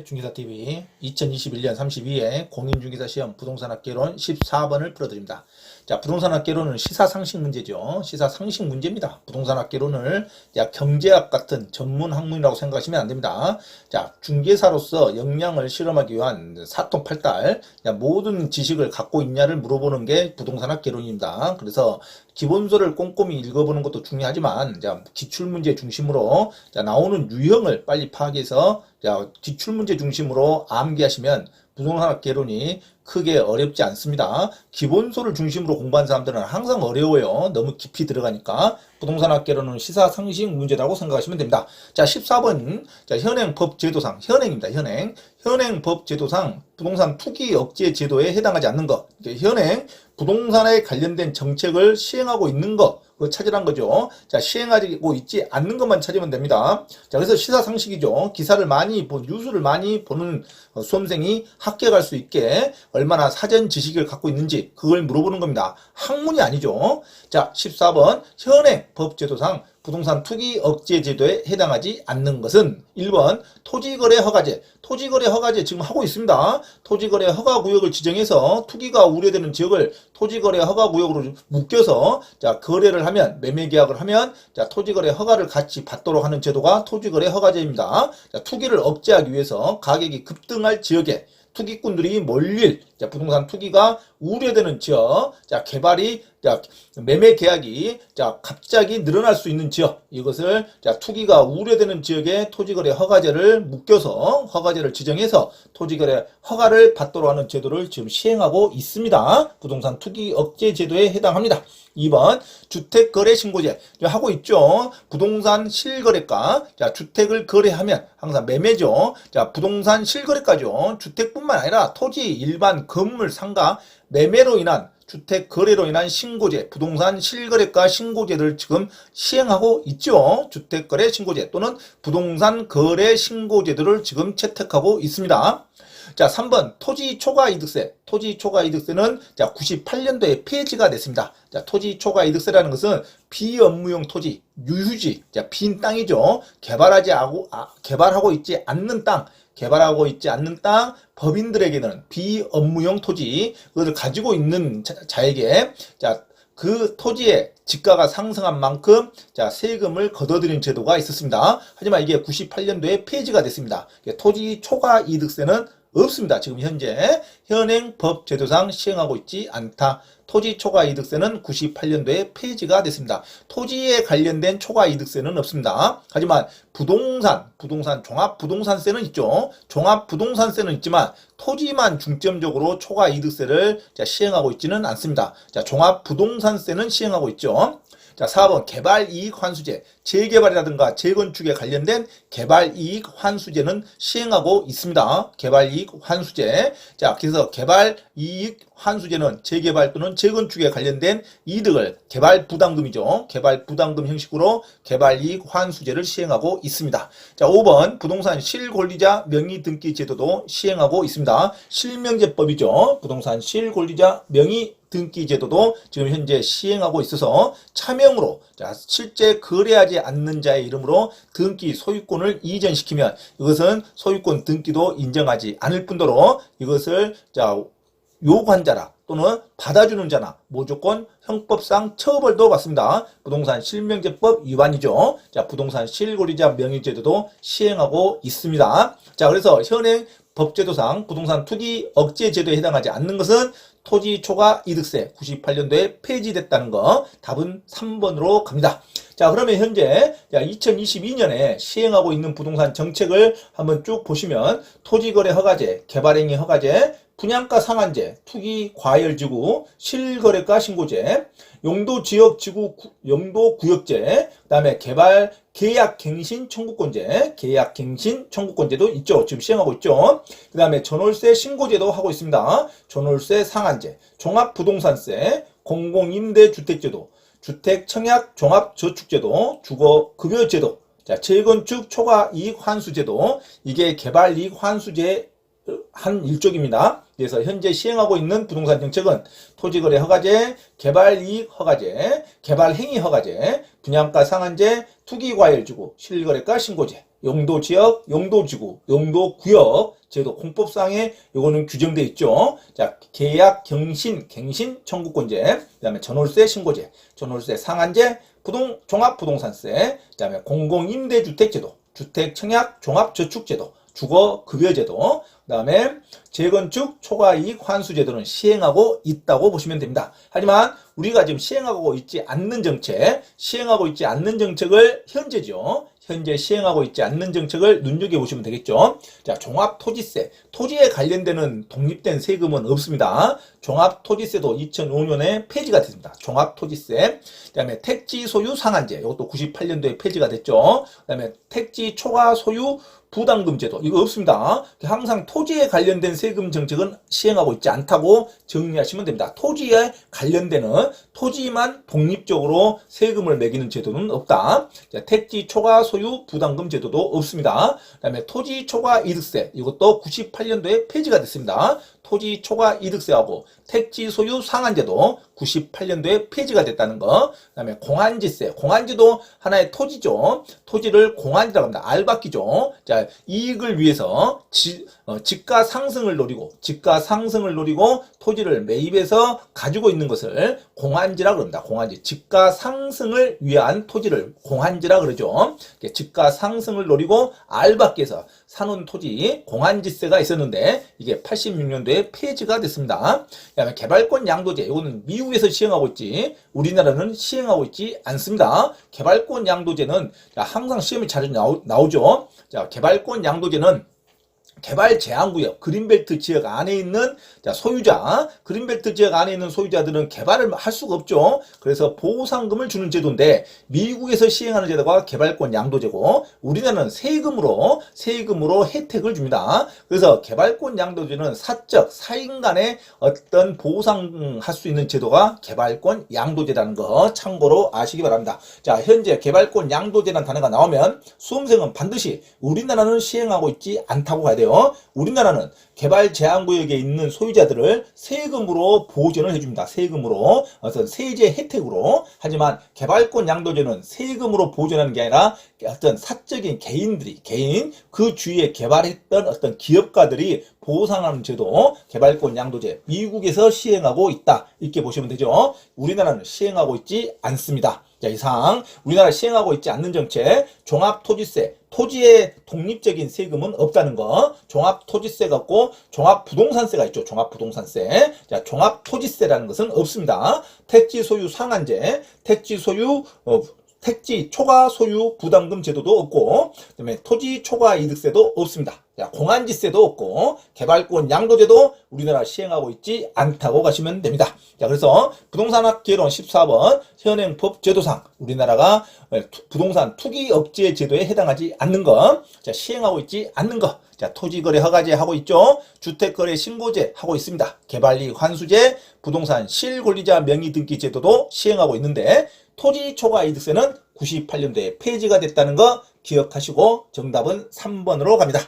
네, 중개사TV 2021년 32회 공인중개사 시험 부동산학개론 14번을 풀어드립니다. 자, 부동산학개론은 시사상식 문제죠. 시사상식 문제입니다. 부동산학개론을 경제학 같은 전문 학문이라고 생각하시면 안 됩니다. 자, 중개사로서 역량을 실험하기 위한 사통팔달 모든 지식을 갖고 있냐를 물어보는 게 부동산학개론입니다. 그래서 기본서를 꼼꼼히 읽어보는 것도 중요하지만 기출문제 중심으로 나오는 유형을 빨리 파악해서 기출문제 중심으로 암기하시면 부동산학개론이 크게 어렵지 않습니다. 기본서를 중심으로 공부한 사람들은 항상 어려워요. 너무 깊이 들어가니까. 부동산학개론은 시사상식 문제라고 생각하시면 됩니다. 자, 14번. 자, 현행법제도상, 현행입니다. 현행법제도상 부동산 투기 억제 제도에 해당하지 않는 것. 현행 부동산에 관련된 정책을 시행하고 있는 것. 그거 찾으란 거죠. 자, 시행하고 있지 않는 것만 찾으면 됩니다. 자, 그래서 시사상식이죠. 기사를 많이 뉴스를 많이 보는 수험생이 합격할 수 있게 얼마나 사전 지식을 갖고 있는지 그걸 물어보는 겁니다. 학문이 아니죠. 자, 14번. 현행 법제도상 부동산 투기 억제 제도에 해당하지 않는 것은 1번 토지거래 허가제. 토지거래 허가제 지금 하고 있습니다. 토지거래 허가구역을 지정해서 투기가 우려되는 지역을 토지거래 허가구역으로 묶여서 거래를 하면 매매계약을 하면 토지거래 허가를 같이 받도록 하는 제도가 토지거래 허가제입니다. 투기를 억제하기 위해서 가격이 급등할 지역에 투기꾼들이 몰릴 부동산 투기가 우려되는 지역, 개발이 매매 계약이 갑자기 늘어날 수 있는 지역, 이것을 투기가 우려되는 지역에 토지거래 허가제를 묶여서 허가제를 지정해서 토지거래 허가를 받도록 하는 제도를 지금 시행하고 있습니다. 부동산 투기 억제 제도에 해당합니다. 2번 주택거래 신고제 하고 있죠. 부동산 실거래가 주택을 거래하면 항상 매매죠. 부동산 실거래가죠. 주택뿐만 아니라 토지, 일반 건물, 상가 매매로 인한 주택 거래로 인한 신고제, 부동산 실거래가 신고제를 지금 시행하고 있죠. 주택거래 신고제 또는 부동산 거래 신고제도를 지금 채택하고 있습니다. 자, 3번 토지 초과 이득세. 토지 초과 이득세는 98년도에 폐지가 됐습니다. 자, 토지 초과 이득세라는 것은 비업무용 토지, 유휴지, 빈 땅이죠. 개발하고 있지 않는 땅, 법인들에게는 비업무용 토지, 그것을 가지고 있는 자에게 그 토지의 지가가 상승한 만큼 세금을 걷어들이는 제도가 있었습니다. 하지만 이게 98년도에 폐지가 됐습니다. 토지 초과 이득세는 없습니다. 지금 현재 현행 법제도상 시행하고 있지 않다. 토지 초과 이득세는 98년도에 폐지가 됐습니다. 토지에 관련된 초과 이득세는 없습니다. 하지만 부동산 종합부동산세는 있죠. 종합부동산세는 있지만 토지만 중점적으로 초과 이득세를 시행하고 있지는 않습니다. 종합부동산세는 시행하고 있죠. 자, 4번 개발이익 환수제. 재개발이라든가 재건축에 관련된 개발이익 환수제는 시행하고 있습니다. 개발이익 환수제. 자, 그래서 개발이익 환수제는 재개발 또는 재건축에 관련된 이득을 개발부담금이죠. 개발부담금 형식으로 개발이익 환수제를 시행하고 있습니다. 자, 5번 부동산 실권리자 명의등기 제도도 시행하고 있습니다. 실명제법이죠. 부동산 실권리자 명의 등기 제도도 지금 현재 시행하고 있어서 차명으로 실제 거래하지 않는 자의 이름으로 등기 소유권을 이전시키면 이것은 소유권 등기도 인정하지 않을 뿐더러 이것을 요구한 자라 또는 받아주는 자나 무조건 형법상 처벌도 받습니다. 부동산 실명제법 위반이죠. 자, 부동산 실권리자 명의제도도 시행하고 있습니다. 자, 그래서 현행 법제도상 부동산 투기 억제 제도에 해당하지 않는 것은 토지 초과 이득세 98년도에 폐지됐다는 거. 답은 3번으로 갑니다. 자, 그러면 현재 2022년에 시행하고 있는 부동산 정책을 한번 쭉 보시면 토지거래 허가제, 개발행위 허가제, 분양가 상한제, 투기 과열지구, 실거래가 신고제, 용도지역지구 용도구역제, 그 다음에 개발 계약갱신 청구권제도 있죠. 지금 시행하고 있죠. 그 다음에 전월세 신고제도 하고 있습니다. 전월세 상한제, 종합부동산세, 공공임대주택제도, 주택청약 종합저축제도, 주거급여제도, 재건축 초과이익 환수제도, 이게 개발이익 환수제 한 일종입니다. 그래서 현재 시행하고 있는 부동산 정책은 토지거래 허가제, 개발이익 허가제, 개발행위 허가제, 분양가 상한제, 투기과열지구, 실거래가 신고제, 용도지역, 용도지구, 용도구역 제도 공법상에 요거는 규정되어 있죠. 자, 계약 갱신 청구권제, 그다음에 전월세 신고제, 전월세 상한제, 종합부동산세, 그다음에 공공임대주택제도, 주택청약 종합저축제도, 주거급여제도, 그다음에 재건축 초과이익 환수제도는 시행하고 있다고 보시면 됩니다. 하지만 우리가 지금 시행하고 있지 않는 정책을 현재 시행하고 있지 않는 정책을 눈여겨보시면 되겠죠. 자, 종합토지세, 토지에 관련되는 독립된 세금은 없습니다. 종합토지세도 2005년에 폐지가 됐습니다. 종합토지세, 그 다음에 택지 소유 상한제, 이것도 98년도에 폐지가 됐죠. 그 다음에 택지 초과 소유 부담금 제도, 이거 없습니다. 항상 토지에 관련된 세금 정책은 시행하고 있지 않다고 정리하시면 됩니다. 토지에 관련되는, 토지만 독립적으로 세금을 매기는 제도는 없다. 자, 택지 초과 소유 부담금 제도도 없습니다. 그 다음에 토지 초과 이득세, 이것도 98년도에 폐지가 됐습니다. 토지 초과 이득세하고 택지 소유 상한제도 98년도에 폐지가 됐다는 거. 그 다음에 공한지세, 공한지도 하나의 토지죠. 토지를 공한지라고 합니다. 알박기죠. 자, 이익을 위해서 지가 상승을 노리고 토지를 매입해서 가지고 있는 것을 공한지라고 합니다. 공한지, 지가 상승을 위한 토지를 공한지라 그러죠. 지가 상승을 노리고 알박기에서 사놓은 토지 공한지세가 있었는데 이게 86년도에 폐지가 됐습니다. 그다음에 개발권 양도제, 이거는 미국에서 시행하고 있지 우리나라는 시행하고 있지 않습니다. 개발권 양도제는 항상 시험에 자주 나오죠. 자, 개발권 양도제는 개발 제한구역, 그린벨트 지역 안에 있는 소유자, 그린벨트 지역 안에 있는 소유자들은 개발을 할 수가 없죠. 그래서 보상금을 주는 제도인데 미국에서 시행하는 제도가 개발권 양도제고 우리나라는 세금으로 혜택을 줍니다. 그래서 개발권 양도제는 사인 간에 어떤 보상할 수 있는 제도가 개발권 양도제라는 거 참고로 아시기 바랍니다. 자, 현재 개발권 양도제라는 단어가 나오면 수험생은 반드시 우리나라는 시행하고 있지 않다고 가야 돼요. 우리나라는 개발 제한구역에 있는 소유자들을 세금으로 보전을 해줍니다. 세금으로, 어떤 세제 혜택으로. 하지만 개발권 양도제는 세금으로 보전하는 게 아니라 어떤 사적인 개인, 그 주위에 개발했던 어떤 기업가들이 보상하는 제도, 개발권 양도제, 미국에서 시행하고 있다. 이렇게 보시면 되죠. 우리나라는 시행하고 있지 않습니다. 자, 이상 우리나라 시행하고 있지 않는 정책, 종합토지세, 토지의 독립적인 세금은 없다는 거. 종합토지세가 없고 종합부동산세가 있죠. 종합부동산세. 자, 종합토지세라는 것은 없습니다. 택지 소유 상한제, 택지 초과 소유 부담금 제도도 없고, 그다음에 토지 초과 이득세도 없습니다. 자, 공한지세도 없고, 개발권 양도제도 우리나라 시행하고 있지 않다고 가시면 됩니다. 자, 그래서 부동산학 개론 14번 현행법 제도상 우리나라가 부동산 투기 억제 제도에 해당하지 않는 것, 자, 시행하고 있지 않는 것. 자, 토지거래 허가제 하고 있죠. 주택거래 신고제 하고 있습니다. 개발이익 환수제, 부동산 실권리자 명의등기 제도도 시행하고 있는데 토지 초과 이득세는 98년도에 폐지가 됐다는 거 기억하시고 정답은 3번으로 갑니다.